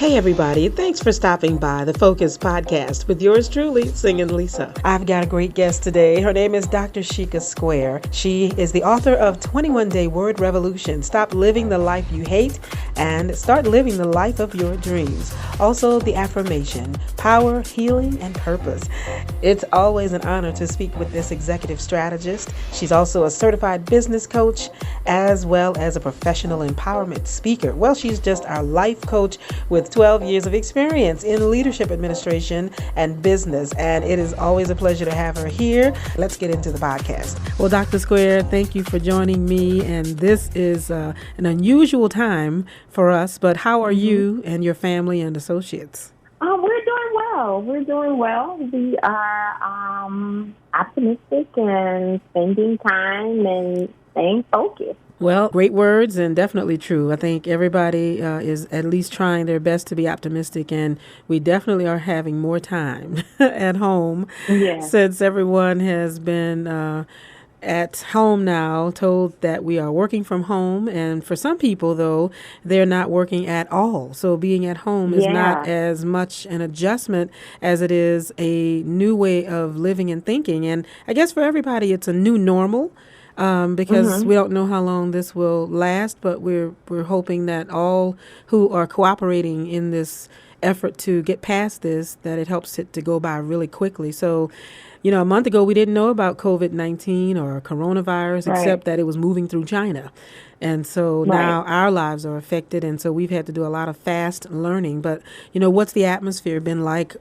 Hey everybody, thanks for stopping by the Focus Podcast with yours truly, Singinlisa. I've got a great guest today. Her name is Dr. Sheika Square. She is the author of 21 Day Word Revolution, Stop Living the Life You Hate and Start Living the Life of Your Dreams. Also, the Affirmation, Power, Healing, and Purpose. It's always an honor to speak with this executive strategist. She's also a certified business coach as well as a professional empowerment speaker. Well, she's just our life coach with 12 years of experience in leadership administration and business. And it is always a pleasure to have her here. Let's get into the podcast. Well, Dr. Square, thank you for joining me. And this is an unusual time for us. But how are you and your family and associates? We're doing well. We're doing well. We are optimistic and spending time and staying focused. Well, great words and definitely true. I think everybody is at least trying their best to be optimistic, and we definitely are having more time at home since everyone has been at home now, told that we are working from home. And for some people, though, they're not working at all. So being at home is not as much an adjustment as it is a new way of living and thinking. And I guess for everybody, it's a new normal. Because we don't know how long this will last, but we're hoping that all who are cooperating in this effort to get past this, that it helps it to go by really quickly. So, a month ago, we didn't know about COVID-19 or coronavirus, except that it was moving through China. And so now our lives are affected, and so we've had to do a lot of fast learning. But, what's the atmosphere been like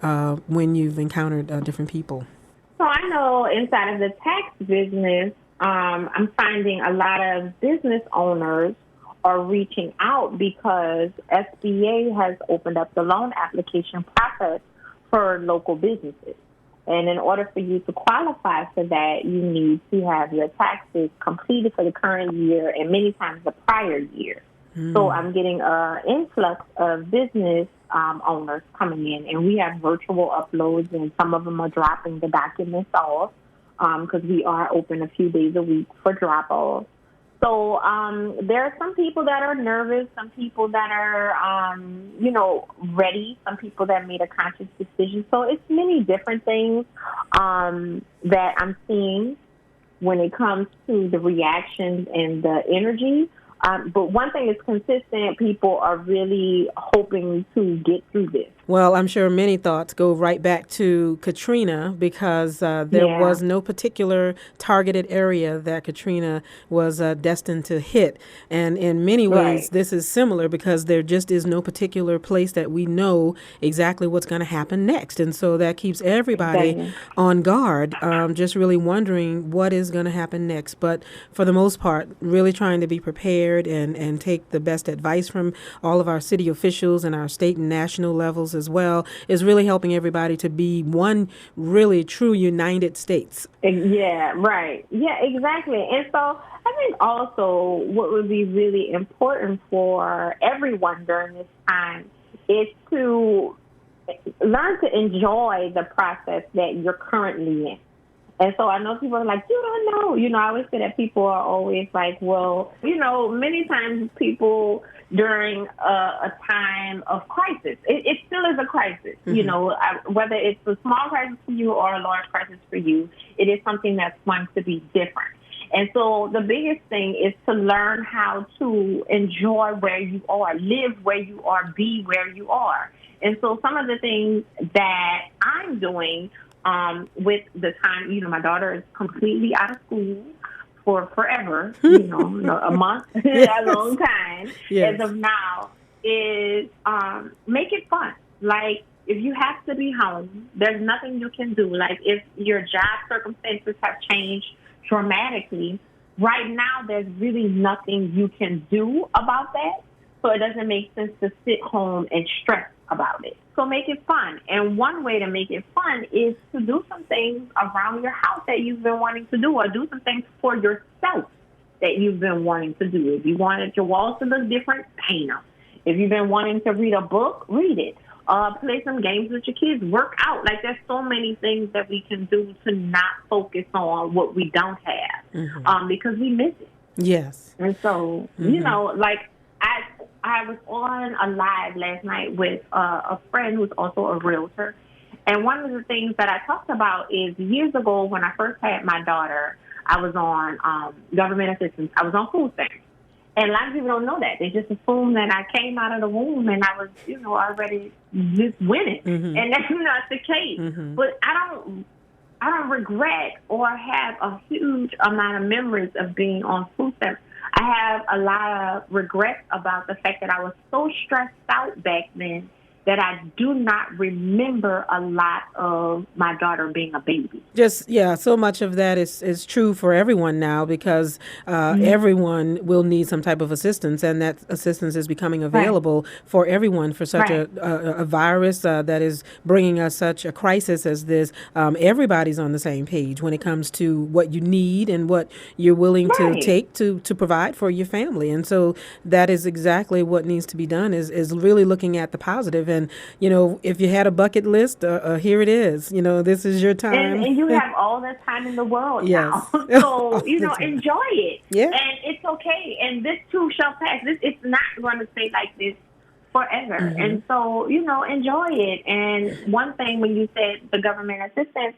when you've encountered different people? So I know inside of the tax business, I'm finding a lot of business owners are reaching out because SBA has opened up the loan application process for local businesses. And in order for you to qualify for that, you need to have your taxes completed for the current year and many times the prior year. So I'm getting an influx of business owners coming in, and we have virtual uploads, and some of them are dropping the documents off. Because we are open a few days a week for drop-offs. So there are some people that are nervous, some people that are, ready, some people that made a conscious decision. So it's many different things that I'm seeing when it comes to the reactions and the energy. But one thing is consistent. People are really hoping to get through this. Well, I'm sure many thoughts go right back to Katrina because there was no particular targeted area that Katrina was destined to hit. And in many ways, this is similar because there just is no particular place that we know exactly what's going to happen next. And so that keeps everybody on guard, just really wondering what is going to happen next. But for the most part, really trying to be prepared and take the best advice from all of our city officials and our state and national levels as well is really helping everybody to be one really true United States. Yeah, right. Yeah, exactly. And so I think also what would be really important for everyone during this time is to learn to enjoy the process that you're currently in. And so I know people are like, you don't know. I always say that people are always like, well, many times people during a time of crisis, it still is a crisis. Whether it's a small crisis for you or a large crisis for you, it is something that's going to be different. And so the biggest thing is to learn how to enjoy where you are, live where you are, be where you are. And so some of the things that I'm doing with the time, my daughter is completely out of school for forever, a month, a long time as of now, is make it fun. Like, if you have to be home, there's nothing you can do. Like, if your job circumstances have changed dramatically, right now there's really nothing you can do about that. So it doesn't make sense to sit home and stress about it. So make it fun. And one way to make it fun is to do some things around your house that you've been wanting to do, or do some things for yourself that you've been wanting to do. If you wanted your walls to look different, paint them. If you've been wanting to read a book, read it. Play some games with your kids, work out. Like, there's so many things that we can do to not focus on what we don't have, because we miss it. Yes. And so, I was on a live last night with a friend who's also a realtor. And one of the things that I talked about is years ago when I first had my daughter, I was on government assistance. I was on food stamps. And a lot of people don't know that. They just assume that I came out of the womb and I was, already just winning. Mm-hmm. And that's not the case. Mm-hmm. But I don't regret or have a huge amount of memories of being on food stamps. I have a lot of regrets about the fact that I was so stressed out back then that I do not remember a lot of my daughter being a baby. So much of that is true for everyone now because everyone will need some type of assistance, and that assistance is becoming available for everyone for such a virus that is bringing us such a crisis as this. Everybody's on the same page when it comes to what you need and what you're willing to take to provide for your family. And so that is exactly what needs to be done is really looking at the positive. And, if you had a bucket list, here it is. This is your time. And you have all the time in the world now. So, enjoy it. Yeah. And it's okay. And this too shall pass. It's not going to stay like this forever. Mm-hmm. And so, enjoy it. And one thing when you said the government assistance,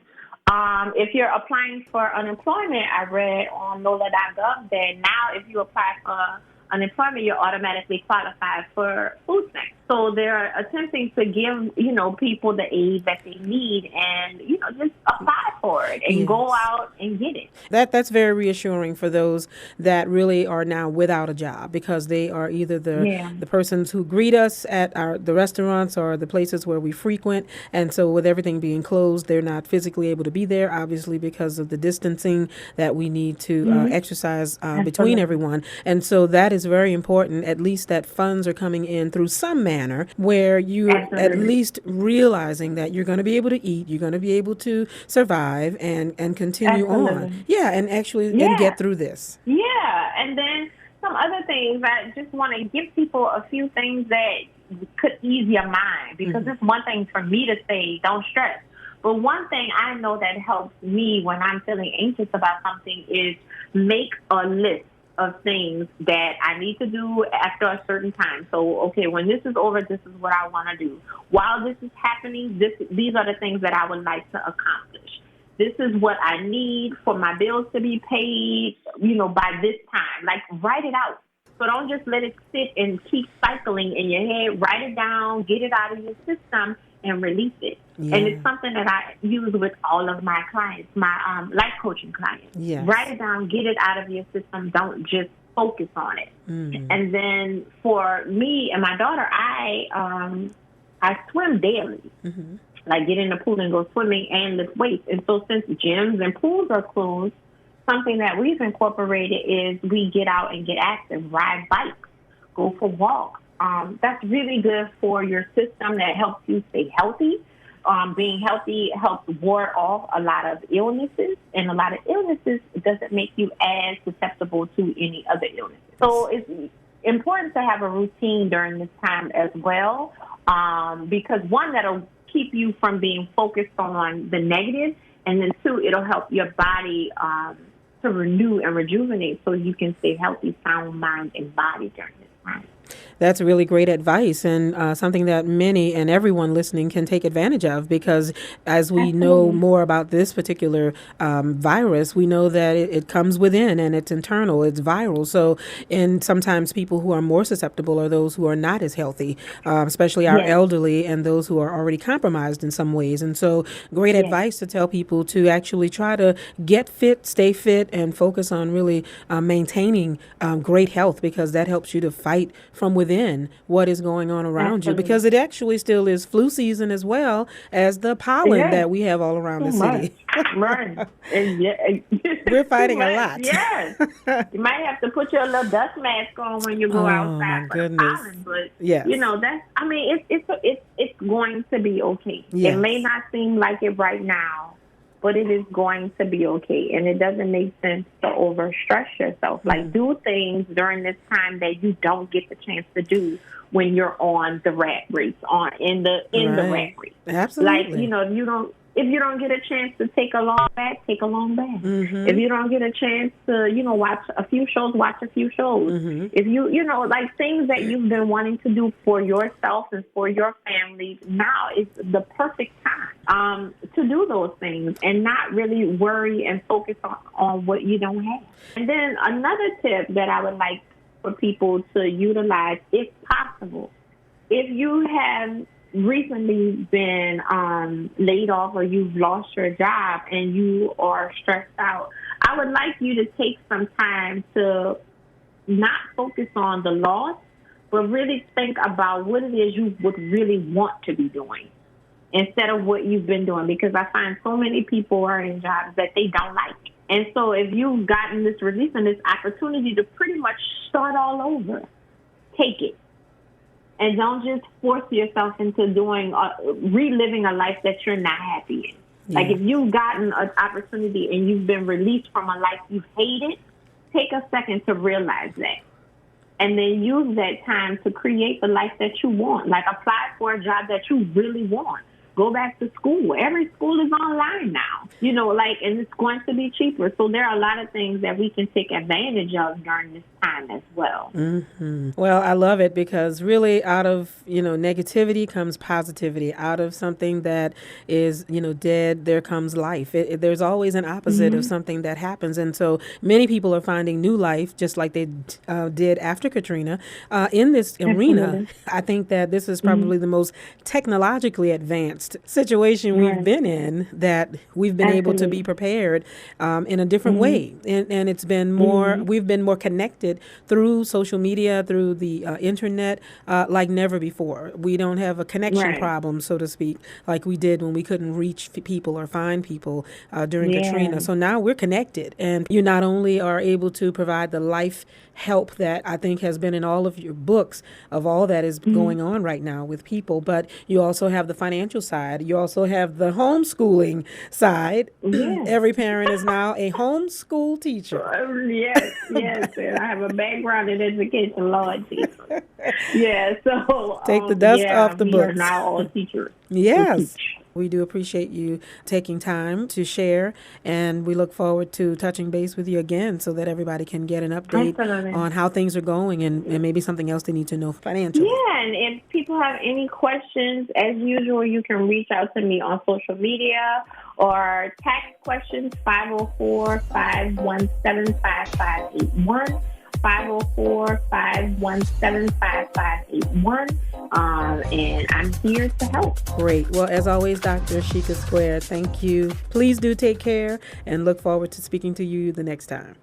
if you're applying for unemployment, I read on NOLA.gov that now if you apply for unemployment, you're automatically qualified for food stamps. So they're attempting to give, people the aid that they need and, just apply for it and go out and get it. That's very reassuring for those that really are now without a job because they are either the persons who greet us at the restaurants or the places where we frequent. And so with everything being closed, they're not physically able to be there, obviously because of the distancing that we need to exercise between everyone. And so that is very important, at least that funds are coming in through some manner where you're at least realizing that you're going to be able to eat, you're going to be able to survive and continue on. Yeah, and actually and get through this. Yeah, and then some other things, I just want to give people a few things that could ease your mind because it's one thing for me to say, don't stress. But one thing I know that helps me when I'm feeling anxious about something is make a list of things that I need to do after a certain time. So, okay, when this is over, this is what I want to do. While this is happening, these are the things that I would like to accomplish. This is what I need for my bills to be paid, by this time. Like, write it out. So don't just let it sit and keep cycling in your head. Write it down, get it out of your system, and release it. Yeah. And it's something that I use with all of my clients, my life coaching clients. Yes. Write it down, get it out of your system. Don't just focus on it. Mm. And then for me and my daughter, I swim daily. Mm-hmm. Like get in the pool and go swimming and lift weights. And so since gyms and pools are closed, something that we've incorporated is we get out and get active, ride bikes, go for walks. That's really good for your system. That helps you stay healthy. Being healthy helps ward off a lot of illnesses, and a lot of illnesses doesn't make you as susceptible to any other illnesses. So it's important to have a routine during this time as well, because one, that'll keep you from being focused on the negative, and then two, it'll help your body to renew and rejuvenate so you can stay healthy, sound mind, and body during this time. That's really great advice and something that many and everyone listening can take advantage of because as we know more about this particular virus, we know that it comes within and it's internal, it's viral. So, and sometimes people who are more susceptible are those who are not as healthy, especially our elderly and those who are already compromised in some ways. And so great advice to tell people to actually try to get fit, stay fit, and focus on really maintaining great health because that helps you to fight from within what is going on around you because it actually still is flu season as well as the pollen that we have all around the city. Right. We're fighting a lot. Yes. You might have to put your little dust mask on when you go outside for the pollen, but it's going to be okay. Yes. It may not seem like it right now, but it is going to be okay. And it doesn't make sense to overstress yourself. Like, do things during this time that you don't get the chance to do when you're on the rat race, in the rat race. Absolutely. Like, you If you don't get a chance to take a long bath, take a long bath. If you don't get a chance to, watch a few shows, watch a few shows. If like things that you've been wanting to do for yourself and for your family, now is the perfect time to do those things and not really worry and focus on what you don't have. And then another tip that I would like for people to utilize, if possible, if you have recently been laid off or you've lost your job and you are stressed out, I would like you to take some time to not focus on the loss, but really think about what it is you would really want to be doing instead of what you've been doing, because I find so many people are in jobs that they don't like. And so if you've gotten this release and this opportunity to pretty much start all over, take it. And don't just force yourself into reliving a life that you're not happy in. Yeah. Like if you've gotten an opportunity and you've been released from a life you've hated, take a second to realize that. And then use that time to create the life that you want. Like apply for a job that you really want. Go back to school. Every school is online now, and it's going to be cheaper. So there are a lot of things that we can take advantage of during this time as well. Well, I love it because really out of, negativity comes positivity. Out of something that is, dead, there comes life. There's always an opposite of something that happens. And so many people are finding new life, just like they did after Katrina, in this arena. I think that this is probably the most technologically advanced situation we've been in, that we've been able to be prepared in a different way. And it's been more, we've been more connected through social media, through the internet, like never before. We don't have a connection problem, so to speak, like we did when we couldn't reach people or find people during Katrina. So now we're connected, and you not only are able to provide the life help that I think has been in all of your books of all that is going on right now with people, but you also have the financial side. You also have the homeschooling side. Every parent is now a homeschool teacher. Yes. And I have a background in education, Lord Jesus. So take the dust off the books. We are now all teachers. Yes. We do appreciate you taking time to share, and we look forward to touching base with you again so that everybody can get an update on how things are going and maybe something else they need to know financially. Yeah, and if people have any questions, as usual, you can reach out to me on social media or text questions 504-517-5581. 504-517-5581. And I'm here to help. Great. Well, as always, Dr. Sheika Square, thank you. Please do take care and look forward to speaking to you the next time.